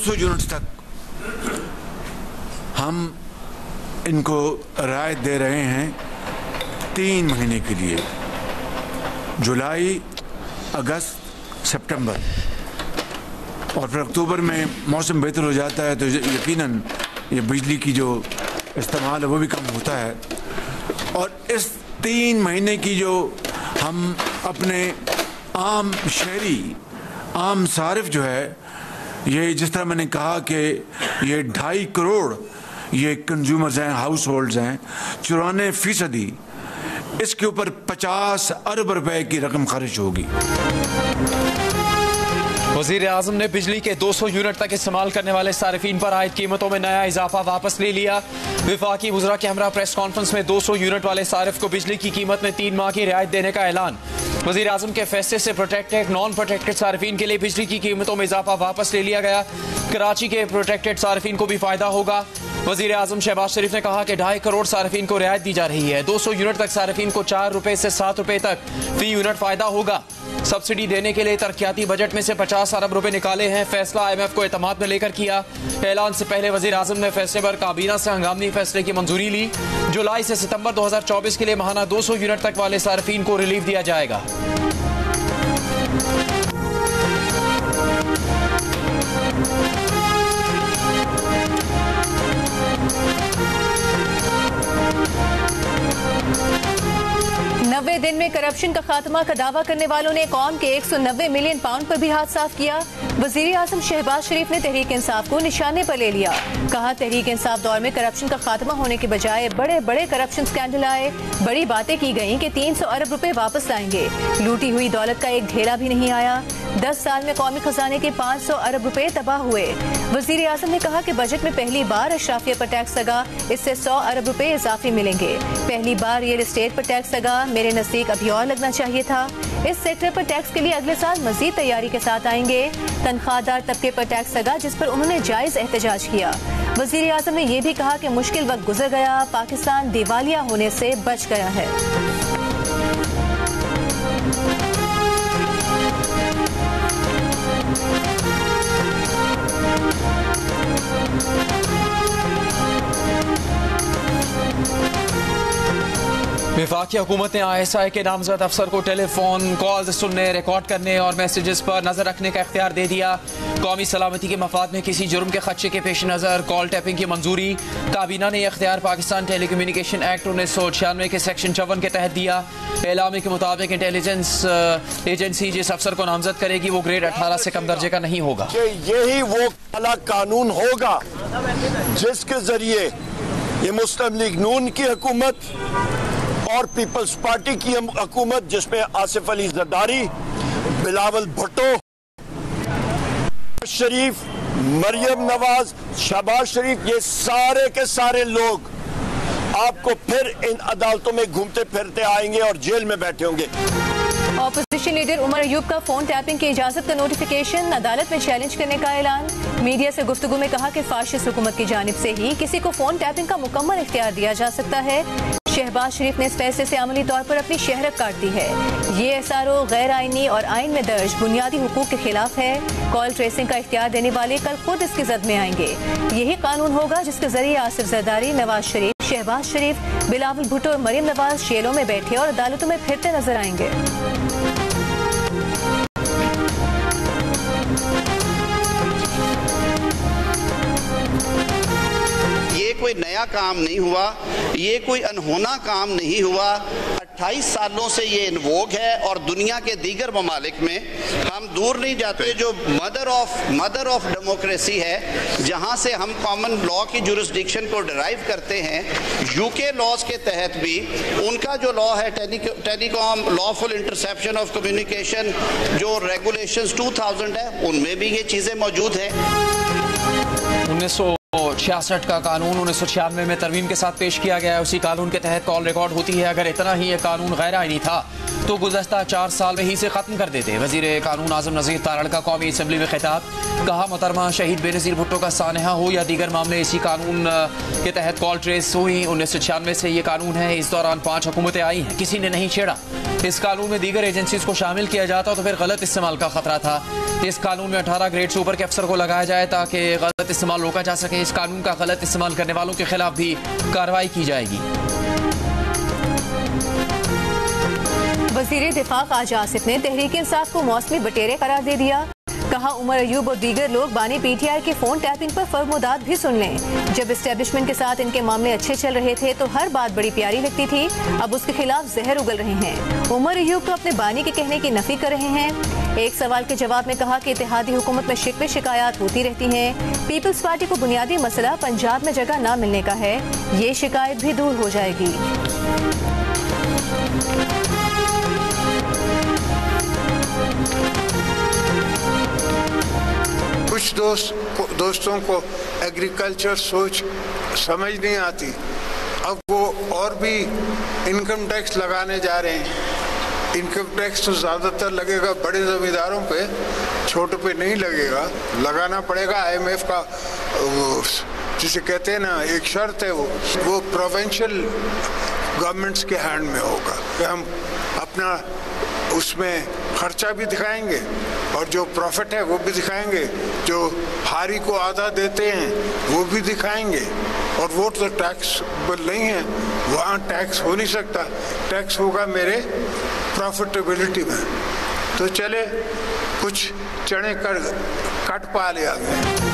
200 units तक हम इनको राहत दे रहे हैं 3 महीने के लिए, जुलाई, अगस्त, सितंबर, और फिर अक्टूबर में मौसम बेहतर हो जाता है तो यकीनन ये बिजली की जो इस्तेमाल है वो भी कम होता है। और इस 3 महीने की जो हम अपने आम शहरी, आम सारिफ जो है, ये जिस तरह मैंने कहा कि ये 2.5 करोड़ ये कंज्यूमर्स हैं, हाउस होल्ड्स हैं, 94% इसके ऊपर 50 अरब रुपए की रकम खर्च होगी। वज़ीर आज़म ने बिजली के 200 यूनिट तक इस्तेमाल करने वाले सारिफीन पर आयद कीमतों में नया इजाफा वापस ले लिया। विफाकी वज़रा के हमरा प्रेस कॉन्फ्रेंस में 200 यूनिट वाले सारिफ को बिजली की कीमत में 3 माह की रियायत देने का ऐलान। वज़ीर आज़म के फैसले से प्रोटेक्टेड, नॉन प्रोटेक्टेड सारिफीन के लिए बिजली की कीमतों में इजाफा वापस ले लिया गया। कराची के प्रोटेक्टेड सारिफीन को भी फायदा होगा। वज़ीर आज़म शहबाज शरीफ ने कहा कि 2.5 करोड़ सारिफीन को रियायत दी जा रही है। 200 यूनिट तक सारिफीन को 4 रुपए से 7 रुपए तक फी यूनिट फायदा होगा। सब्सिडी देने के लिए तरक्याती बजट में से 50 अरब रुपए निकाले हैं। फैसला IMF को एतमाद में लेकर किया। ऐलान से पहले वज़ीर आज़म ने फैसले पर काबीना से हंगामी फैसले की मंजूरी ली। जुलाई से सितंबर 2024 के लिए माहाना 200 यूनिट तक वाले सारिफीन को रिलीफ दिया जाएगा। नब्बे दिन में करप्शन का खात्मा का दावा करने वालों ने कौम के 190 मिलियन पाउंड पर भी हाथ साफ किया। वज़ीर आज़म शहबाज शरीफ ने तहरीक इंसाफ को निशाने पर ले लिया। कहा, तहरीक इंसाफ दौर में करप्शन का खात्मा होने के बजाय बड़े बड़े करप्शन स्कैंडल आए। बड़ी बातें की गईं कि 300 अरब रुपए वापस लाएंगे। लूटी हुई दौलत का एक ढेला भी नहीं आया। 10 साल में कौमी खजाने के 500 अरब रुपए तबाह हुए। वज़ीर आज़म ने कहा कि बजट में पहली बार अशराफिया पर टैक्स लगा, इससे 100 अरब रुपए इजाफी मिलेंगे। पहली बार रियल एस्टेट पर टैक्स लगा, मेरे नजदीक अभी और लगना चाहिए था। इस सेक्टर पर टैक्स के लिए अगले साल मजीद तैयारी के साथ आएंगे। तनख्वाहदार तबके पर टैक्स लगा, जिस पर उन्होंने जायज एहतजाज किया। वज़ीर आज़म ने यह भी कहा कि मुश्किल वक्त गुजर गया, पाकिस्तान दिवालिया होने से बच गया है। वफाकी हुकूमत ने ISI के नामजद अफसर को टेलीफोन कॉल सुनने, रिकॉर्ड करने और मैसेजेस पर नजर रखने का इख्तियार दे दिया। कौमी सलामती के मफाद में किसी जुर्म के खदशे के पेश नज़र कॉल टैपिंग की मंजूरी। काबीना ने यह इख्तियार पाकिस्तान टेली कम्युनिकेशन एक्ट 1996 के सेक्शन 54 के तहत दिया। एलामे के मुताबिक इंटेलिजेंस एजेंसी जिस अफसर को नामजद करेगी वो ग्रेड 18 से कम दर्जे का नहीं होगा। यही वो काला कानून होगा जिसके जरिए ये मुस्लिम लीग नून की हुकूमत और पीपल्स पार्टी की हुकूमत, जिसमें आसिफ अली जरदारी, बिलावल भुट्टो, शरीफ, मरियम नवाज, शहबाज शरीफ, ये सारे के सारे लोग आपको फिर इन अदालतों में घूमते फिरते आएंगे और जेल में बैठे होंगे। ऑपोजिशन लीडर उमर अयूब का फोन टैपिंग की इजाजत का नोटिफिकेशन, अदालत में चैलेंज करने का ऐलान। मीडिया से गुफ्तगू में कहा कि फाशिस्ट हुकूमत की जानिब से ही किसी को फोन टैपिंग का मुकम्मल इख्तियार दिया जा सकता है। शहबाज शरीफ ने इस फैसले से अमली तौर पर अपनी शहरत काट दी है। ये SRO गैर आईनी और आइन में दर्ज बुनियादी हुकूक के खिलाफ है। कॉल ट्रेसिंग का इख्तियार देने वाले कल खुद इसकी जद में आएंगे। यही कानून होगा जिसके जरिए आसिफ जरदारी, नवाज शरीफ, शहबाज शरीफ, बिलावल भुट्टो और मरियम नवाज जेलों में बैठे और अदालतों में फिरते नजर आएंगे। कोई नया काम नहीं हुआ, ये कोई अनहोना काम नहीं हुआ। 28 सालों से ये इन्वोग है और दुनिया के दीगर ममालिक में हम दूर नहीं जाते। जो मदर ऑफ डेमोक्रेसी है, जहाँ से हम कॉमन लॉ की जुरिस्डिक्शन को डिराइव करते हैं, UK लॉज के तहत भी उनका जो लॉ है telecom lawful interception of communication, जो रेगुलेशंस 2000 है, उनमें भी ये चीज़ें मौजूद हैं। 1966 का कानून 1996 में तरमीम के साथ पेश किया गया है। उसी कानून के तहत कॉल रिकॉर्ड होती है। अगर इतना ही ये कानून गैर आईनी था तो गुज़श्ता 4 साल में ही से खत्म कर देते। वज़ीर कानून आज़म नज़ीर तारड़ का कौमी असम्बली में खिताब, कहा, मोहतरमा शहीद बेनज़ीर भुट्टो का सानहा हो या दीगर मामले इसी कानून के तहत कॉल ट्रेस हुई। 1996 से ये कानून है। इस दौरान 5 हुकूमतें आई हैं, किसी ने नहीं छेड़ा। इस कानून में दीगर एजेंसीज को शामिल किया जाता तो फिर गलत इस्तेमाल का खतरा था। इस कानून में 18 ग्रेड से ऊपर के अफसर को लगाया जाए ताकि गलत इस्तेमाल रोका जा सके। इस कानून का गलत इस्तेमाल करने वालों के खिलाफ भी कार्रवाई की जाएगी। वज़ीर दिफा ख्वाजा आसिफ ने तहरीक इंसाफ को मौसमी बटेरे करार दे दिया। कहा उमर अयूब और दीगर लोग बानी पीटीआई के फोन टैपिंग पर फर्मोदात भी सुन लें। जब एस्टेब्लिशमेंट के साथ इनके मामले अच्छे चल रहे थे तो हर बात बड़ी प्यारी लगती थी, अब उसके खिलाफ जहर उगल रहे हैं। उमर अयूब तो अपने बानी के कहने की नफी कर रहे हैं। एक सवाल के जवाब में कहा कि इत्तेहादी हुकूमत में शिकवे शिकायत होती रहती हैं। पीपल्स पार्टी को बुनियादी मसला पंजाब में जगह न मिलने का है, ये शिकायत भी दूर हो जाएगी। कुछ दोस्तों को एग्रीकल्चर सोच समझ नहीं आती, अब वो और भी इनकम टैक्स लगाने जा रहे हैं। इनकम टैक्स तो ज़्यादातर लगेगा बड़े ज़मींदारों पे, छोटे पे नहीं लगेगा। लगाना पड़ेगा। IMF का जिसे कहते हैं ना, एक शर्त है वो प्रोविंशियल गवर्नमेंट्स के हैंड में होगा कि हम अपना उसमें खर्चा भी दिखाएंगे और जो प्रॉफिट है वो भी दिखाएंगे, जो हारी को आधा देते हैं वो भी दिखाएंगे। और वो तो टैक्स नहीं है, वहाँ टैक्स हो नहीं सकता, टैक्स होगा मेरे प्रॉफिटेबिलिटी में। तो चले कुछ चने कट पा लिया गया।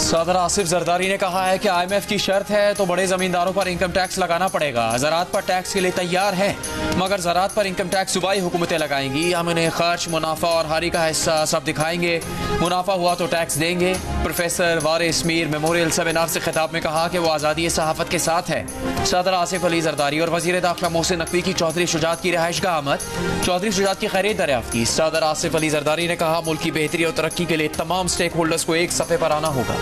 सदर आसिफ जरदारी ने कहा है कि IMF की शर्त है तो बड़े जमींदारों पर इनकम टैक्स लगाना पड़ेगा। ज़राअत पर टैक्स के लिए तैयार हैं, मगर ज़राअत पर इनकम टैक्स सूबाई हुकूमतें लगाएंगी। हम इन्हें खर्च, मुनाफा और हारी का हिस्सा सब दिखाएंगे। मुनाफा हुआ तो टैक्स देंगे। प्रोफेसर वारिस मीर मेमोरियल सेमिनार से खिताब में कहा कि वो आज़ादी सहाफ़त के साथ है। सदर आसिफ अली जरदारी और वज़ीर दाखिला मोहसिन नकवी की चौधरी शुजात की रिहाइशगाह आमद, चौधरी शुजात की खैरियत दरियाफ्त की। सदर आसिफ अली जरदारी ने कहा मुल्क की बेहतरी और तरक्की के लिए तमाम स्टेक होल्डर्स को एक सफ़े पर आना होगा।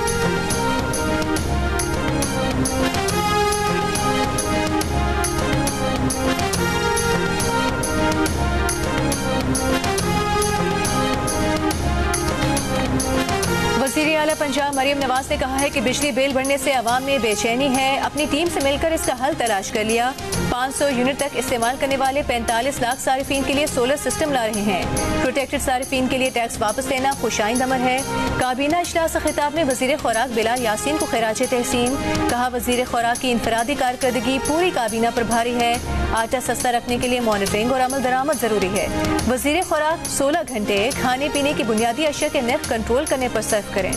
वज़ीर आला पंजाब मरियम नवाज ने कहा है कि बिजली बिल बढ़ने से अवाम में बेचैनी है, अपनी टीम से मिलकर इसका हल तलाश कर लिया। 500 यूनिट तक इस्तेमाल करने वाले 45 लाख सारिफीन के लिए सोलर सिस्टम ला रहे हैं। प्रोटेक्टेड सारिफीन के लिए टैक्स वापस लेना खुशाइंद अमर है। काबीना इजलास से खिताब में वज़ीर खुराक बिलाल यासीन को खिराज तहसीन। कहा वज़ीर खुराक की इनफरादी कारकर्दगी पूरी काबीना पर भारी है। आटा सस्ता रखने के लिए मॉनिटरिंग और अमल दरामद जरूरी है। वज़ीर खुराक 16 घंटे खाने पीने की बुनियादी अशिया के नर्ख कंट्रोल करने पर सर्फ करें।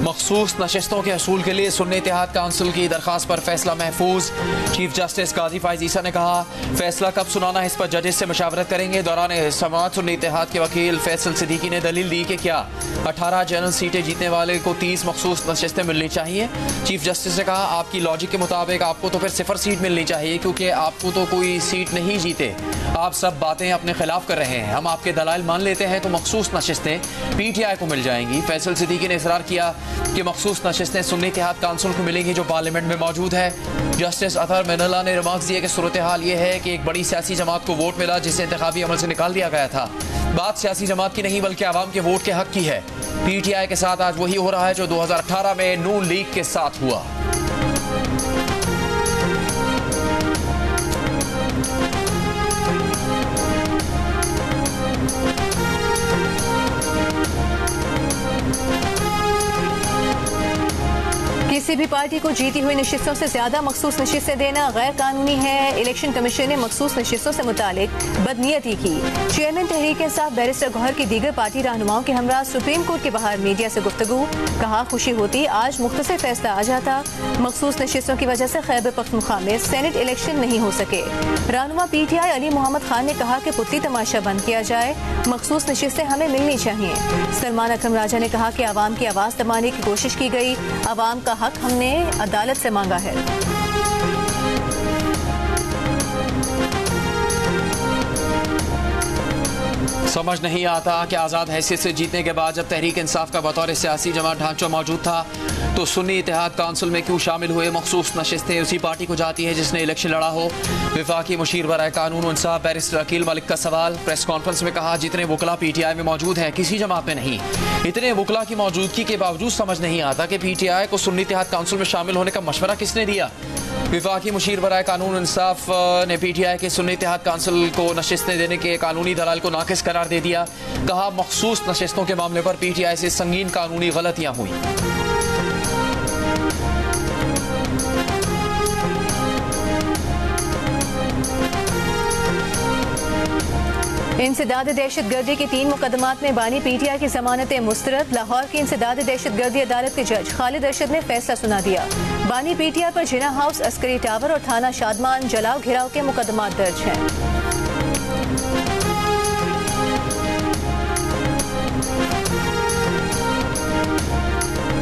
मखसूस नशिस्तों के असूल के लिए सुन्नी इत्तेहाद काउंसिल की दरख्वास्त पर फैसला महफूज। चीफ जस्टिस काजी फायज ईसा ने कहा फैसला कब सुनाना है इस पर जजेस से मशावरत करेंगे। दौरान समाअत सुन्नी इत्तेहाद के वकील फैसल सिद्दीकी ने दलील दी कि क्या 18 जनरल सीटें जीतने वाले को 30 मखसूस नशिस्तें मिलनी चाहिए। चीफ जस्टिस ने कहा आपकी लॉजिक के मुताबिक आपको तो फिर 0 सीट मिलनी चाहिए, क्योंकि आपको तो कोई सीट नहीं जीते। आप सब बातें अपने खिलाफ कर रहे हैं। हम आपके दलाइल मान लेते हैं तो मखसूस नशिस्तें PTI को मिल जाएंगी। फैसल सिद्दीकी ने इसरार किया कि मखसूस नशिस्तें सुन्नी इत्तेहाद काउंसिल को मिलेंगी जो पार्लियामेंट में मौजूद है। जस्टिस अतहर मिनल्ला ने रिमार्क्स दिए कि सूरत हाल ये है कि एक बड़ी सियासी जमात को वोट मिला जिसे इंतखाबी अमल से निकाल दिया गया था। बात सियासी जमात की नहीं बल्कि आवाम के वोट के हक की है। PTI के साथ आज वही हो रहा है जो 2018 में नून लीग के साथ हुआ। किसी भी पार्टी को जीती हुई नशिस्तों से ज्यादा मखसूस नशिस्तें देना गैर कानूनी है। इलेक्शन कमीशन ने मखसूस नशिस्तों से मुतालिक बदनीयती की। चेयरमैन तहरीक इंसाफ बैरिस्टर गौहर की दीगर पार्टी रहनुमाओं के हमरा सुप्रीम कोर्ट के बाहर मीडिया से गुफ्तगू। कहा खुशी होती आज मुख्तसर फैसला आ जाता। मखसूस नशिस्तों की वजह से खैबर पख्तूनख्वा में सेनेट इलेक्शन नहीं हो सके। रहनुमा PTI अली मोहम्मद खान ने कहा कि पुतली तमाशा बंद किया जाए, मखसूस नशिस्तें हमें मिलनी चाहिए। सलमान अकरम राजा ने कहा कि आवाम की आवाज़ दबाने की कोशिश की गई, आवाम का हक हमने अदालत से मांगा है। समझ नहीं आता कि आज़ाद हैसियत से जीतने के बाद जब तहरीक इंसाफ का बतौर सियासी जमा ढांचा मौजूद था तो सुन्नी इत्तेहाद काउंसिल में क्यों शामिल हुए। मखसूस नशिस्तें उसी पार्टी को जाती हैं जिसने इलेक्शन लड़ा हो। विफाकी मुशीर बराए कानून इंसाफ बैरिस्टर अकील मलिक का सवाल। प्रेस कॉन्फ्रेंस में कहा जितने वकला PTI में मौजूद हैं किसी जमात में नहीं। इतने वकला की मौजूदगी के बावजूद समझ नहीं आता कि PTI को सुन्नी इत्तेहाद काउंसिल में शामिल होने का मशवरा किसने दिया। विफाकी मुशीर बराए कानून इंसाफ ने PTI के सुन्नी इत्तेहाद काउंसिल को नशिस्तें देने के कानूनी दलाल को नाकिस करार दे दिया। कहा मखसूस नशिस्तों के मामले पर PTI से संगीन कानूनी गलतियां हुई। इंसदाद दहशतगर्दी के 3 मुकदमात में बानी PTI की जमानतें मुस्तरद। लाहौर की इंसदाद दहशतगर्दी अदालत के जज खालिद अरशद ने फैसला सुना दिया। बानी PTI पर जिना हाउस, अस्करी टावर और थाना शादमान जलाओ घिराव के मुकदमात दर्ज हैं।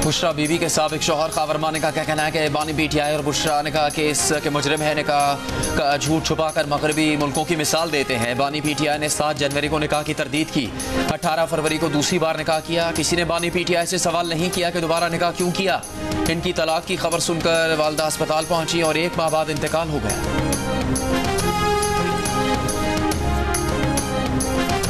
बुशरा बीबी के साबिक शौहर खावर माने का क्या कहना है कि बानी PTI और बुशरा ने कहा कि इसके मुजरिम है निकाह का झूठ छुपाकर मगरबी मुल्कों की मिसाल देते हैं। बानी PTI ने 7 जनवरी को निकाह की तरदीद की। 18 फरवरी को दूसरी बार निकाह किया। किसी ने बानी PTI से सवाल नहीं किया कि दोबारा निकाह क्यों किया। इनकी तलाक की खबर सुनकर वालदा अस्पताल पहुंची और 1 माह बाद इंतकाल हो गया।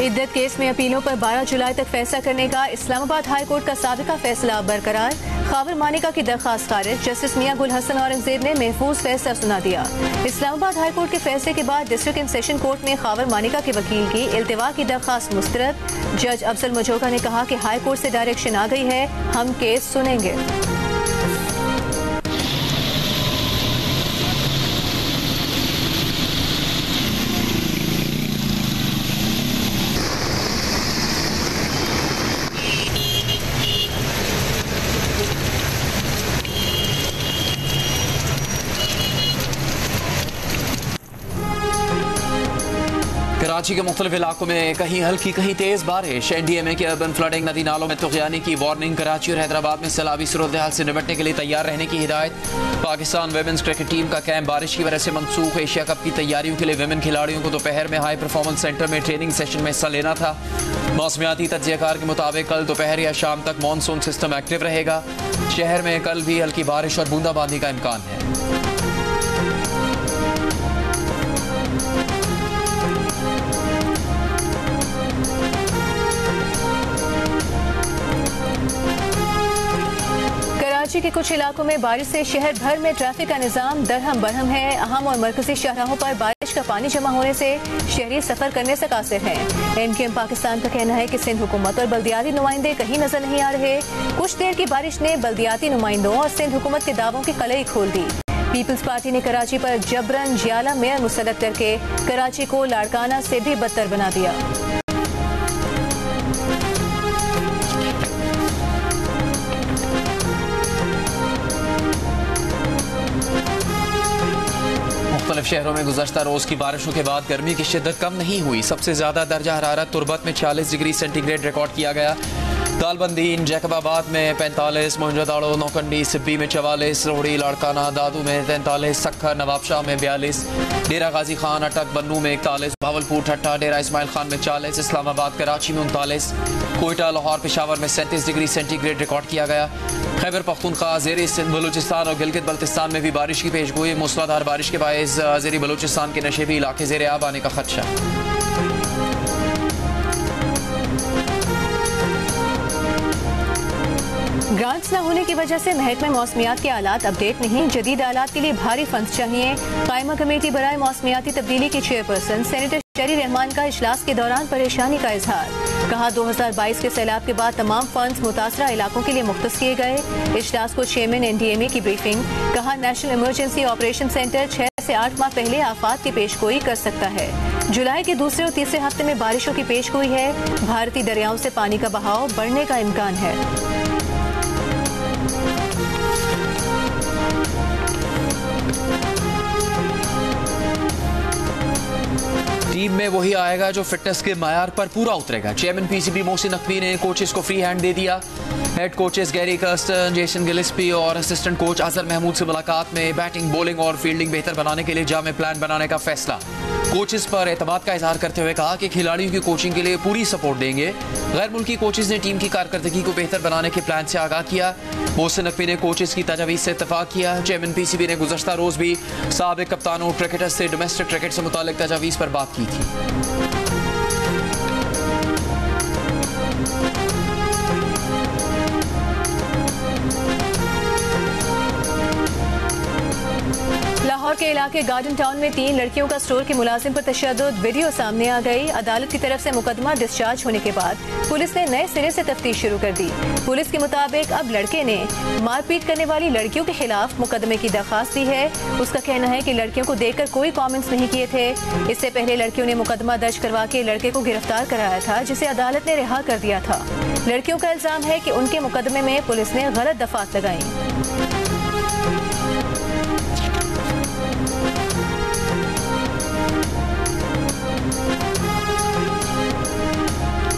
इद्दत केस में अपीलों पर 12 जुलाई तक फैसला करने का इस्लामाबाद हाई कोर्ट का साबिका फैसला बरकरार। खावर मानिका की दरखास्त खारिज। जस्टिस मियां गुल हसन औरंगजेब ने महफूज फैसला सुना दिया। इस्लामाबाद हाई कोर्ट के फैसले के बाद डिस्ट्रिक्ट एंड सेशन कोर्ट में खावर मानिका के वकील की इल्तिवा की दरखास्त मुस्तरद। जज अफजल मजोगा ने कहा कि हाई कोर्ट से डायरेक्शन आ गई है, हम केस सुनेंगे। कराची के मुख्तलिफ इलाकों में कहीं हल्की कहीं तेज बारिश। NDMA के अर्बन फ्लडिंग, नदी नालों में तुग़यानी की वार्निंग। कराची और हैदराबाद में सैलाबी सूरत-ए-हाल से निपटने के लिए तैयार रहने की हिदायत। पाकिस्तान विमेंस क्रिकेट टीम का कैंप बारिश की वजह से मनसूख। एशिया कप की तैयारियों के लिए विमेन खिलाड़ियों को दोपहर में हाई परफॉर्मेंस सेंटर में ट्रेनिंग सेशन में हिस्सा लेना था। मौसमियाती तज्ज़ियाकार के मुताबिक कल दोपहर या शाम तक मानसून सिस्टम एक्टिव रहेगा। शहर में कल भी हल्की बारिश और बूंदाबांदी का इम्कान है। कराची के कुछ इलाकों में बारिश से शहर भर में ट्रैफिक का निजाम दरहम बरहम है। अहम और मरकजी शाहराहों पर बारिश का पानी जमा होने से शहरी सफर करने से कासिर हैं। MKM पाकिस्तान का कहना है कि सिंध हुकूमत और बल्दियाती नुमाइंदे कहीं नजर नहीं आ रहे। कुछ देर की बारिश ने बल्दियाती नुमाइंदों और सिंध हुकूमत के दावों की कलई खोल दी। पीपल्स पार्टी ने कराची पर जबरन जियाला मेयर मुसल्लत करके कराची को लाड़काना से भी बदतर बना दिया। मुख्तलिफ शहरों में गुज़श्ता रोज़ की बारिशों के बाद गर्मी की शिद्दत कम नहीं हुई। सबसे ज़्यादा दर्जा हरारत तुरबत में 46 डिग्री सेंटीग्रेड रिकॉर्ड किया गया। दालबंदीन, जैकबाबाद में 45, मोहनजोदाड़ो, नौकंडी, सिब्बी में 44, रोहड़ी, लाड़काना, दादू में 43, सक्खर, नवाबशाह में 42, डेरा गाजी खान, अटक, बन्नू में 41, भावलपुर, ठट्टा, डेरा इस्माइल खान में 40, इस्लामाबाद, कराची में 39, कोयटा, लाहौर, पेशावर में 37 डिग्री सेंटीग्रेड रिकॉर्ड किया गया। खैबर पख्तूनख्वा, ज़ेरी सिंध, बलूचिस्तान और गिलगित बल्तिस्तान में भी बारिश की पेशगोई। मूसलाधार बारिश के बायस ज़ेरी बलूचिस्तान के नशेबी इलाके ज़ेरे आब आने का खदशा। ग्रांट्स न होने की वजह से महकमे मौसमियात के आलात अपडेट नहीं। जदीद आलात के लिए भारी फंड्स चाहिए। कायमा कमेटी बराए मौसमियाती तब्दीली की चेयरपर्सन सेनेटर शरी रहमान का इजलास के दौरान परेशानी का इजहार। कहा 2022 के सैलाब के बाद तमाम फंड्स मुतासरा इलाकों के लिए मुख्तस किए गए। इजलास को चेयरमैन NDMA की ब्रीफिंग। कहा नेशनल इमरजेंसी ऑपरेशन सेंटर 6 से 8 माह पहले आफात की पेशगोई कर सकता है। जुलाई के दूसरे और तीसरे हफ्ते में बारिशों की पेशगोई है। भारतीय दरियाओं से पानी का बहाव बढ़ने का इम्कान है। टीम में वही आएगा जो फिटनेस के मायार पर पूरा उतरेगा। चेयरमैन PCB मोहसिन नकवी ने कोचेस को फ्री हैंड दे दिया। Head coaches Gary Kirsten, Jason Gillespie और असिस्टेंट कोच अजहर महमूद से मुलाकात में बैटिंग, बॉलिंग और फील्डिंग बेहतर बनाने के लिए जामे प्लान बनाने का फैसला। कोचेस पर एतमाद का इजहार करते हुए कहा कि खिलाड़ियों की कोचिंग के लिए पूरी सपोर्ट देंगे। गैर मुल्की कोचेस ने टीम की कारकर्दगी को बेहतर बनाने के प्लान से आगाह किया। मोहसिन नकवी ने कोचेस की तजावीज़ से इत्तफाक किया। चेयरमैन पीसीबी ने गुज़श्ता रोज़ भी साबिक कप्तानों क्रिकेटर्स से डोमेस्टिक क्रिकेट से मुताल्लिक तजावीज़ पर बात की थी। लाहौर के इलाके गार्डन टाउन में 3 लड़कियों का स्टोर के मुलाजिम पर तशद्दुद वीडियो सामने आ गई। अदालत की तरफ से मुकदमा डिस्चार्ज होने के बाद पुलिस ने नए सिरे से तफ्तीश शुरू कर दी। पुलिस के मुताबिक अब लड़के ने मारपीट करने वाली लड़कियों के खिलाफ मुकदमे की दरखास्त दी है। उसका कहना है कि लड़कियों को देखकर कोई कमेंट्स नहीं किए थे। इससे पहले लड़कियों ने मुकदमा दर्ज करवा के लड़के को गिरफ्तार कराया था, जिसे अदालत ने रिहा कर दिया था। लड़कियों का इल्जाम है कि उनके मुकदमे में पुलिस ने गलत दफात लगाई।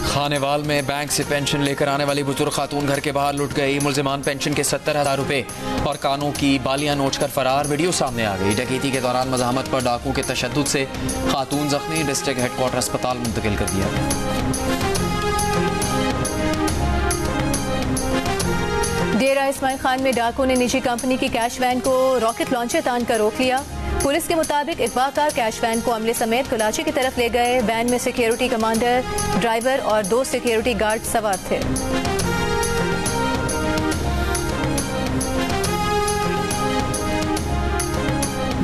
खानेवाल में बैंक से पेंशन लेकर आने वाली बुजुर्ग खातून घर के बाहर लुट गई। मुल्जिमान पेंशन के 70,000 रुपए और कानों की बालियां नोचकर फरार। वीडियो सामने आ गई। डकैती के दौरान मज़ाहमत पर डाकू के तशद्दुद से खातून जख्मी, डिस्ट्रिक्ट हेडक्वार्टर अस्पताल मुंतकिल कर दिया गया। डेरा इस्माइल खान में डाकू ने निजी कंपनी की कैश वैन को रॉकेट लॉन्चर तान कर रोक लिया। पुलिस के मुताबिक अगवाकार कैश वैन को अमले समेत कराची की तरफ ले गए। वैन में सिक्योरिटी कमांडर, ड्राइवर और 2 सिक्योरिटी गार्ड सवार थे।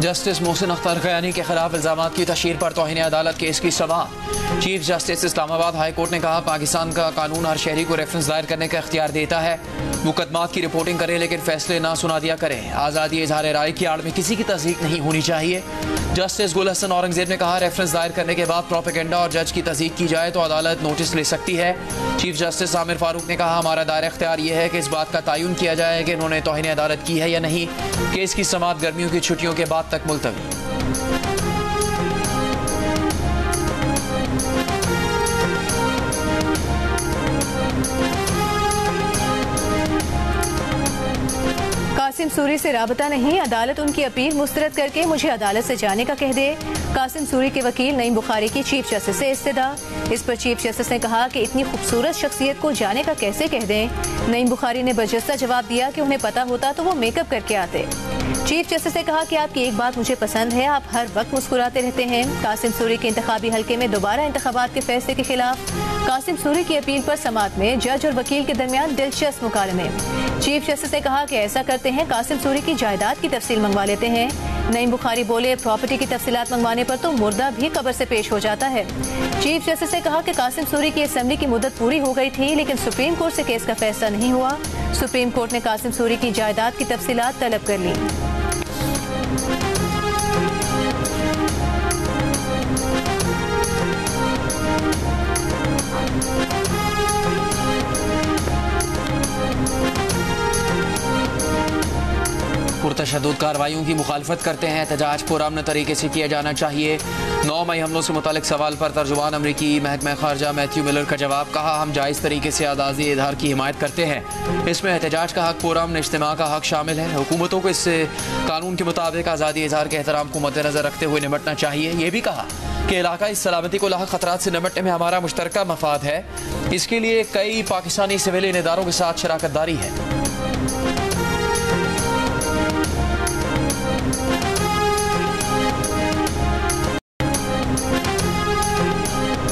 जस्टिस मोहसिन अख्तर खयानी के खिलाफ इल्जामात की तशहीर पर तौहीन अदालत केस की समाअत। Chief justice Islamabad high court ने कहा, पाकिस्तान का कानून हर शहरी को रेफरेंस दायर करने का इख्तियार देता है। मुकदमात की रिपोर्टिंग करें लेकिन फैसले ना सुना दिया करें। आज़ादी इजहार राय की आड़ में किसी की तस्दीक नहीं होनी चाहिए। जस्टिस गुल हसन औरंगजेब ने कहा, रेफरेंस दायर करने के बाद प्रोपेगेंडा और जज की तस्दीक की जाए तो अदालत नोटिस ले सकती है। चीफ जस्टिस आमिर फारूक ने कहा, हमारा दायरा इख्तियार यह है कि इस बात का तयन किया जाए कि उन्होंने तौहीन अदालत की है या नहीं। केस की समाअत गर्मियों की छुट्टियों के बाद तक मुलतवी। कासिम सूरी से राबता नहीं, अदालत उनकी अपील मुस्तरद करके मुझे अदालत से जाने का कह दे। कासिम सूरी के वकील नईम बुखारी की चीफ जस्टिस से इस्तदा। इस पर चीफ जस्टिस ने कहा कि इतनी खूबसूरत शख्सियत को जाने का कैसे कह दें। नईम बुखारी ने बर्जस्ता जवाब दिया कि उन्हें पता होता तो वो मेकअप करके आते। चीफ जस्टिस ने कहा कि आपकी एक बात मुझे पसंद है, आप हर वक्त मुस्कुराते रहते हैं। कासिम सूरी के इंतखाबी हल्के में दोबारा इंतखाबात के फैसले के खिलाफ कासिम सूरी की अपील पर समाअत में जज और वकील के दरमियान दिलचस्प मुकालमे। चीफ जस्टिस ने कहा कि ऐसा करते हैं, कासिम सूरी की जायदाद की तफसील मंगवा लेते हैं। नईम बुखारी बोले, प्रॉपर्टी की तफसीलात मंगवाने पर तो मुर्दा भी कब्र से पेश हो जाता है। चीफ जस्टिस ने कहा कि कासिम सूरी की असेंबली की मुद्दत पूरी हो गई थी लेकिन सुप्रीम कोर्ट से केस का फैसला नहीं हुआ। सुप्रीम कोर्ट ने कासिम सूरी की जायदाद की तफसीलात तलब कर ली। पुरतशद्दुद कार्रवाइयों की मुखालफत करते हैं। एहतजाज पुरअमन तरीके से किया जाना चाहिए। 9 मई हमलों से मुतालिक सवाल पर तर्जुमान अमरीकी महकमा खारजा मैथ्यू मिलर का जवाब। कहा, हम जायज़ तरीके से आज़ादी इज़हार की हिमायत करते हैं। इसमें एहतजाज का हक, पुरअमन इज्तिमा का हक शामिल है। हुकूमतों को इससे कानून के मुताबिक आज़ादी इज़हार के एहतराम को मद्देनजर रखते हुए निपटना चाहिए। ये भी कहा कि इलाकाई सलामती को लाहक खतरात से निपटने में हमारा मुश्तरका मफाद है। इसके लिए कई पाकिस्तानी सिविलियन इदारों के साथ शराकत दारी है।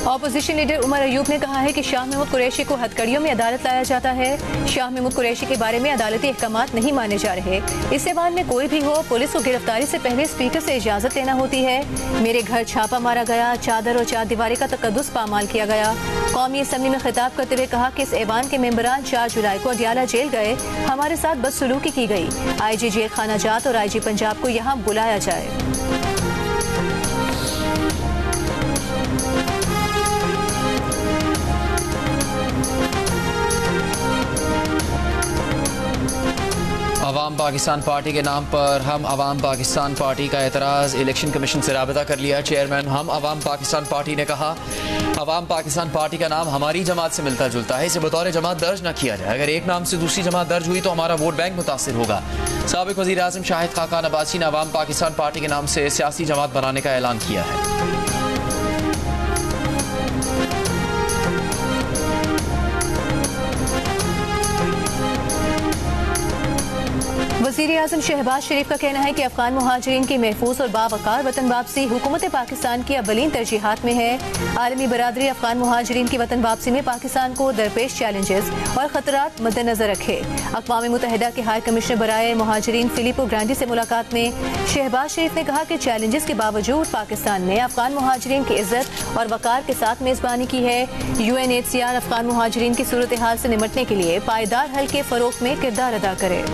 अपोजिशन लीडर उमर अयूब ने कहा है कि शाह महमूद कुरैशी को हथकड़ियों में अदालत लाया जाता है। शाह महमूद कुरैशी के बारे में अदालती अहकामात नहीं माने जा रहे। इस ऐवान में कोई भी हो, पुलिस को गिरफ्तारी से पहले स्पीकर से इजाजत लेना होती है। मेरे घर छापा मारा गया, चादर और चार दीवारी का तकद्दुस पामाल किया गया। कौमी असम्बली में खिताब करते हुए कहा कि इस ऐवान के मेंबरान 4 जुलाई को अडियाला जेल गए, हमारे साथ बदसलूकी की गई। IG जेल खाना जात और IG पंजाब को यहाँ बुलाया जाए। अवाम पाकिस्तान पार्टी के नाम पर हम अवाम पाकिस्तान पार्टी का एतराज़ इलेक्शन कमीशन से राबता कर लिया। चेयरमैन हम अवाम पाकिस्तान पार्टी ने कहा, अवाम पाकिस्तान पार्टी का नाम हमारी जमात से मिलता जुलता है, इसे बतौर जमात दर्ज न किया जाए। अगर एक नाम से दूसरी जमात दर्ज हुई तो हमारा वोट बैंक मुतासिर होगा। साबिक वज़ीर आज़म शाहिद खाकान अब्बासी ने अवाम पाकिस्तान पार्टी के नाम से सियासी जमात बनाने का ऐलान किया है। वज़ीर आज़म शहबाज शरीफ का कहना है कि अफगान मुहाजिरीन की महफूज और बावकार वतन वापसी हुकूमत पाकिस्तान की अव्वलीन तरजीहात में है। आलमी बरादरी अफगान मुहाजिरीन की वतन वापसी में पाकिस्तान को दरपेश चैलेंजेस और खतरात मद्देनजर रखे। अक़वाम मुत्तहिदा के हाई कमिश्नर बराए मुहाजिरीन फिलिपो ग्रांडी से मुलाकात में शहबाज शरीफ ने कहा कि चैलेंजेस के बावजूद पाकिस्तान ने अफगान मुहाजिरीन की इज्जत और वकार के साथ मेज़बानी की है। UNHCR अफगान मुहाजिरीन की सूरत हाल से निमटने के लिए पायदार हल के फ़रोग़ में किरदार अदा करे।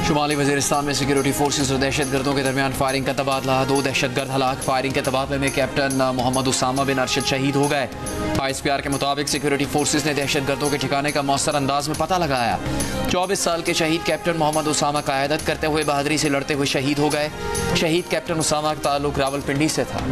शुमाली वज़ीरिस्तान में सिक्योरिटी फोर्सेस और दहशत गर्दों के दरमियान फायरिंग का तबादला। 2 दहशतगर्द हलाक। फायरिंग के तबादले में कैप्टन मोहम्मद उसामा बिन अरशद शहीद हो गए। ISPR के मुताबिक सिक्योरिटी फोर्सेस ने दहशत गर्दों के ठिकाने का मौसर अंदाज में पता लगाया। 24 साल के शहीद कैप्टन मोहम्मद उसामा क़यादत करते हुए बहादुरी से लड़ते हुए शहीद हो गए। शहीद कैप्टन उसामा का ताल्लुक रावलपिंडी से था।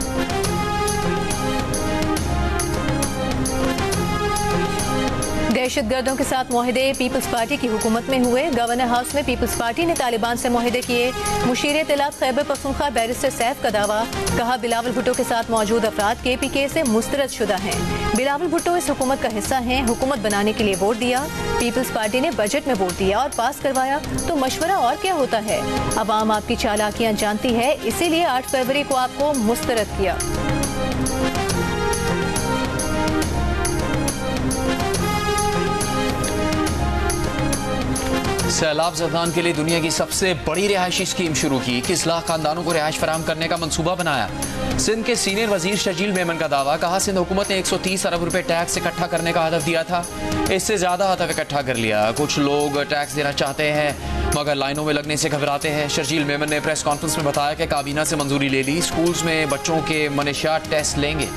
दहशत गर्दों के साथ मुआहदे पीपल्स पार्टी की हुकूमत में हुए। गवर्नर हाउस में पीपल्स पार्टी ने तालिबान से मुआहदे किए। मुशीर इत्तलात खैबर पख्तूनख्वा बैरिस्टर सैफ का दावा। कहा, बिलावल भुट्टो के साथ मौजूद अफराद KPK से मुस्तरद शुदा हैं। बिलावल भुट्टो इस हुकूमत का हिस्सा हैं। हुकूमत बनाने के लिए वोट दिया। पीपल्स पार्टी ने बजट में वोट दिया और पास करवाया, तो मशवरा और क्या होता है। अवाम आपकी चालाकियां जानती है, इसीलिए 8 फरवरी को आपको मुस्तरद किया। सैलाब ज़दगान के लिए दुनिया की सबसे बड़ी रिहायशी स्कीम शुरू की। 21 लाख खानदानों को रिहाइश फराहम करने का मंसूबा बनाया। सिंध के सीनियर वजीर शर्जील मेमन का दावा। कहा, सिंध हुकूमत ने 130 अरब रुपए टैक्स इकट्ठा करने का हदफ दिया था, इससे ज्यादा हदफ इकट्ठा कर लिया। कुछ लोग टैक्स देना चाहते हैं मगर लाइनों में लगने से घबराते हैं। शर्जील मेमन ने प्रेस कॉन्फ्रेंस में बताया कि काबीना से मंजूरी ले ली, स्कूल्स में बच्चों के मनशियात टेस्ट लेंगे।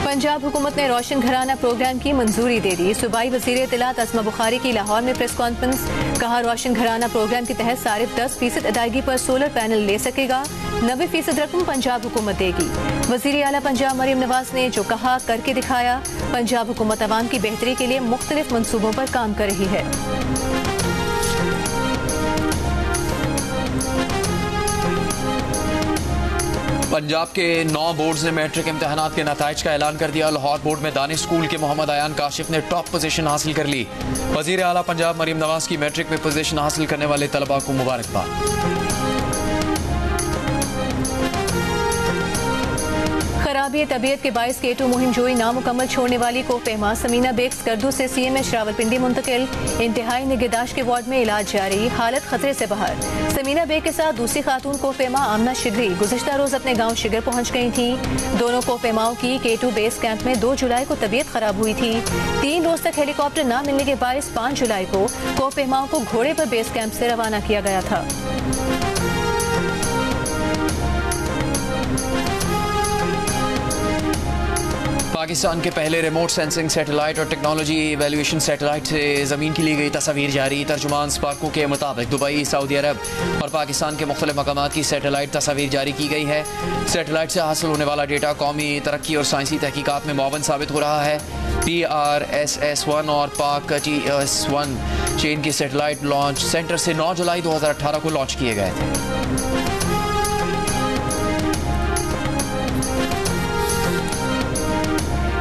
पंजाब हुकूमत ने रोशन घराना प्रोग्राम की मंजूरी दे दी। सूबाई वज़ीर इत्तलात अस्मा बुखारी की लाहौर में प्रेस कॉन्फ्रेंस। कहा, रोशन घराना प्रोग्राम के तहत सारिफ 10% अदायगी पर सोलर पैनल ले सकेगा। 90% रकम पंजाब हुकूमत देगी। वज़ीर आला पंजाब मरीम नवाज ने जो कहा करके दिखाया। पंजाब हुकूमत अवाम की बेहतरी के लिए मुख्तलिफ मनसूबों पर काम कर रही है। पंजाब के 9 बोर्ड्स ने मैट्रिक इम्तहानात के नताइज का ऐलान कर दिया। लाहौर बोर्ड में दानिश स्कूल के मोहम्मद आयान काशिफ ने टॉप पोजीशन हासिल कर ली। वज़ीर आला पंजाब मरीम नवाज की मैट्रिक में पोजीशन हासिल करने वाले तलबा को मुबारकबाद। खराबी तबीयत के बायस K2 मुहिम जोई नामुकम्मल छोड़ने वाली कोफेमा समीना बेग स्कर्दू से CMH रावलपिंडी मुंतकिल। इंतहाई निगहदाश्त के वार्ड में इलाज जारी, हालत खतरे से बाहर। समीना बेग के साथ दूसरी खातून कोफेमा आमना शिगरी गुज़श्ता रोज अपने गांव शिगर पहुंच गई थी। दोनों कोफेमाओं की K2 बेस कैंप में 2 जुलाई को तबीयत खराब हुई थी। 3 रोज तक हेलीकॉप्टर न मिलने के बायस 5 जुलाई को कोफेमाओं को घोड़े पर बेस कैंप से रवाना किया गया था। पाकिस्तान के पहले रिमोट सेंसिंग सैटेलाइट और टेक्नोलॉजी इवैल्यूएशन सैटेलाइट से ज़मीन की ली गई तस्वीर जारी। तर्जुमान स्पार्को के मुताबिक दुबई, सऊदी अरब और पाकिस्तान के मुख्तलिफ मकामात की सैटेलाइट तस्वीर जारी की गई है। सैटेलाइट से हासिल होने वाला डेटा कौमी तरक्की और साइंसी तहकीकात में मुआवन साबित हो रहा है। PRSS-1 और पाक TS-1 चीन की सैटेलाइट लॉन्च सेंटर से 9 जुलाई 2018 को लॉन्च किए गए थे।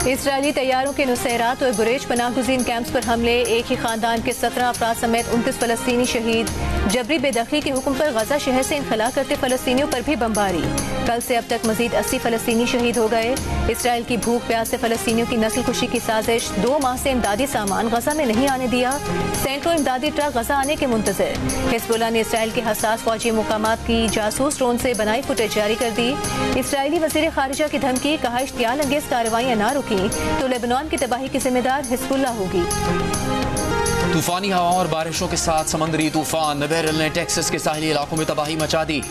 इसराइली तैयारों के नुसैरात और गुरेज पनाहगुज़ीन कैंप्स पर हमले। एक ही खानदान के 17 अफराद समेत 29 फ़लस्तीनी शहीद। जबरी बेदखली के हुक्म पर गजा शहर से इनखला करते फ़लस्तीनियों पर भी बमबारी। कल से अब तक मजीद 80 फ़लस्तीनी शहीद हो गए। इसराइल की भूख प्यास से फ़लस्तीनियों की नस्ल कुशी की साजिश। 2 माह से इमदादी सामान गजा में नहीं आने दिया। सैकड़ों इमदादी ट्रक गजा आने के मुंतज़िर। हिज़्बुल्लाह ने इसराइल के हसास फौजी मुकामात की जासूस ड्रोन से बनाई फुटेज जारी कर दी। इसराइली वज़ीर ख़ारिजा की धमकी। कहा, इश्तियाल अंगेज़ कार्रवाइयाँ न रुकी तो लेबनान की तबाही की जिम्मेदार हिज़्बुल्लाह होगी। तूफानी हवाओं और बारिशों के साथ समंदरी तूफान बेरिल ने टेक्सास के साहिली इलाकों में तबाही मचा दी।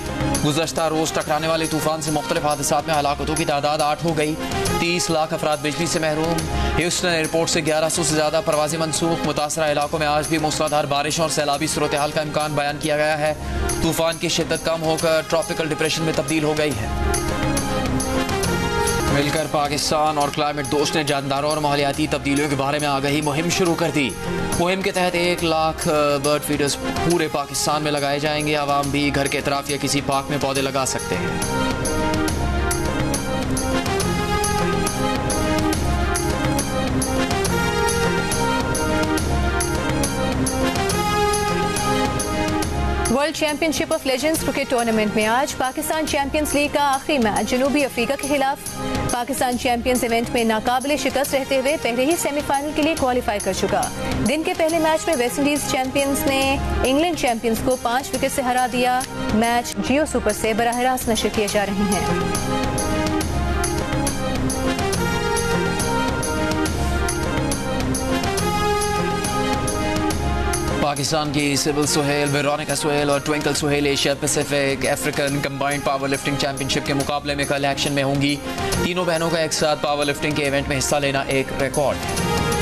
गुज़श्ता रोज टकराने वाले तूफान से मुख्तलिफ हादसात में हलाकतों की तादाद 8 हो गई। 30 लाख अफराद बिजली से महरूम। ह्यूस्टन एयरपोर्ट से 1100 से ज्यादा परवाजें मनसूख। मुतासरा इलाकों में आज भी मूसलाधार बारिशों और सैलाबी सूरत हाल का इम्कान बयान किया गया है। तूफान की शिद्दत कम होकर ट्रॉपिकल डिप्रेशन में तब्दील हो गई है। मिलकर पाकिस्तान और क्लाइमेट दोस्त ने जानदारों और माहौलियाती तब्दीलियों के बारे में आगाही मुहिम शुरू कर दी। मुहिम के तहत 1 लाख बर्ड फीडर्स पूरे पाकिस्तान में लगाए जाएंगे। आवाम भी घर के इतराफ या किसी पार्क में पौधे लगा सकते हैं। World championship of legends cricket tournament में आज पाकिस्तान चैंपियंस लीग का आखिरी मैच जनूबी अफ्रीका के खिलाफ। पाकिस्तान चैंपियंस इवेंट में नाकाबिले शिकस्त रहते हुए पहले ही सेमीफाइनल के लिए क्वालिफाई कर चुका। दिन के पहले मैच में वेस्ट इंडीज चैंपियंस ने इंग्लैंड चैंपियंस को 5 विकेट से हरा दिया। मैच जियो सुपर से बराह रास्त नशर किए जा रहे हैं। पाकिस्तान की सिविल सुहेल, वेरोनिका सुहेल और Twinkle Suhail Asia Pacific African combined power lifting championship के मुकाबले में कल एक्शन में होंगी। तीनों बहनों का एक साथ पावर लिफ्टिंग के इवेंट में हिस्सा लेना एक रिकॉर्ड है।